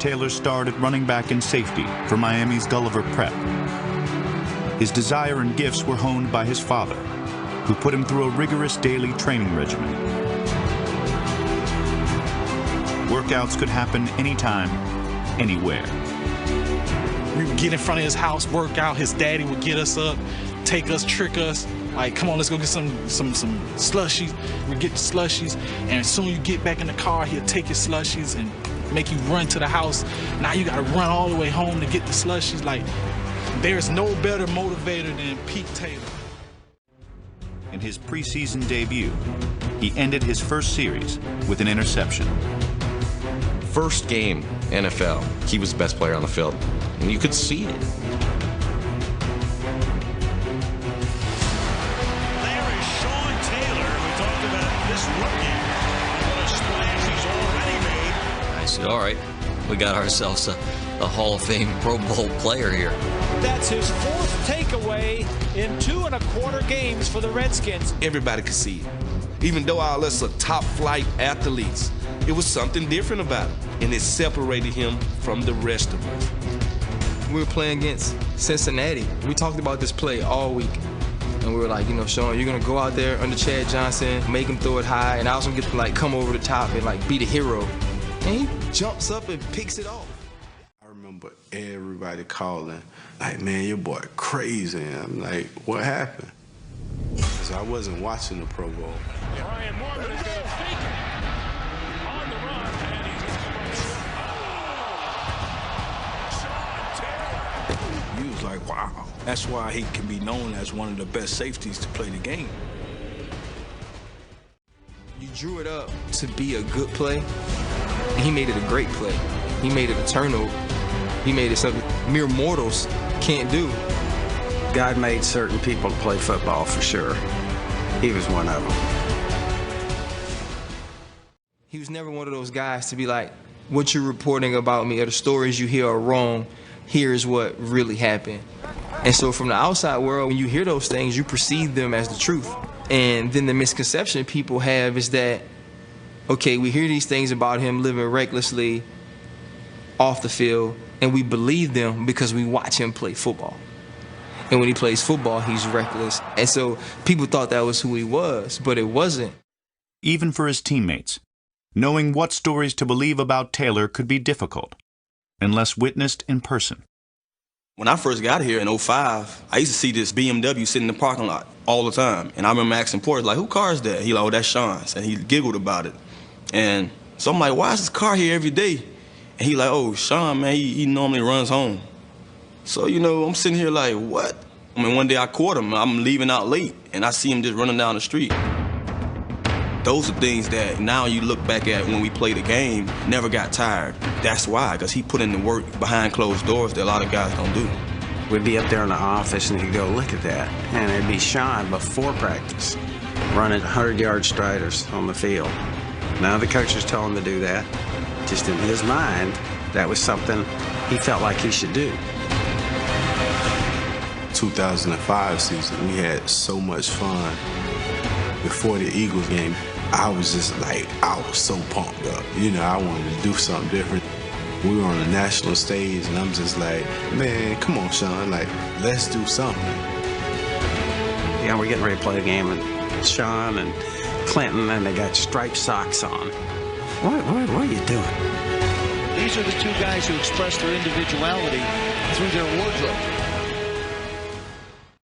Taylor starred at running back and safety for Miami's Gulliver Prep. His desire and gifts were honed by his father, who put him through a rigorous daily training regimen. Workouts could happen anytime, anywhere. We would get in front of his house, work out. His daddy would get us up, take us, trick us. Like, come on, let's go get some slushies. We get the slushies, and as soon as you get back in the car, he'll take your slushies and make you run to the house. Now you gotta run all the way home to get the slushies. Like, there's no better motivator than Pete Taylor. In his preseason debut, he ended his first series with an interception. First game, NFL, he was the best player on the field, and you could see it. There is Sean Taylor. We talked about this rookie. What a splash he's already made. I said, all right, we got ourselves a Hall of Fame Pro Bowl player here. That's his fourth takeaway in 2 1/4 games for the Redskins. Everybody could see it. Even though all us are top-flight athletes, it was something different about him, and it separated him from the rest of us. We were playing against Cincinnati. We talked about this play all week, and we were like, you know, Sean, you're gonna go out there under Chad Johnson, make him throw it high, and I was gonna get to like come over the top and like be the hero. And he jumps up and picks it off. I remember everybody calling, like, man, your boy crazy. And I'm like, what happened? Because I wasn't watching the Pro Bowl. Ryan Morgan is going to fake it. On the run, and he's Sean Taylor. He was like, wow. That's why he can be known as one of the best safeties to play the game. You drew it up to be a good play, and he made it a great play. He made it a turnover. He made it something mere mortals can't do. God made certain people to play football for sure. He was one of them. He was never one of those guys to be like, what you're reporting about me or the stories you hear are wrong. Here's what really happened. And so from the outside world, when you hear those things, you perceive them as the truth. And then the misconception people have is that, okay, we hear these things about him living recklessly off the field, and we believe them because we watch him play football. And when he plays football, he's reckless. And so people thought that was who he was, but it wasn't. Even for his teammates, knowing what stories to believe about Taylor could be difficult, unless witnessed in person. When I first got here in '05, I used to see this BMW sitting in the parking lot all the time. And I remember asking Porter, like, who car is that? He like, oh, that's Sean's. And he giggled about it. And so I'm like, why is this car here every day? And he like, oh, Sean, man, he normally runs home. So, you know, I'm sitting here like, what? I mean, one day I caught him. I'm leaving out late, and I see him just running down the street. Those are things that now you look back at when we played the game, never got tired. That's why, because he put in the work behind closed doors that a lot of guys don't do. We'd be up there in the office, and you'd go, look at that. And it'd be Sean before practice, running 100-yard striders on the field. None of the coaches told him to do that. Just in his mind, that was something he felt like he should do. 2005 season, we had so much fun. Before the Eagles game, I was just like, I was so pumped up. You know, I wanted to do something different. We were on the national stage, and I'm just like, man, come on, Sean, like, let's do something. Yeah, we're getting ready to play a game, and Sean and Clinton, and they got striped socks on. What are you doing? These are the two guys who express their individuality through their wardrobe.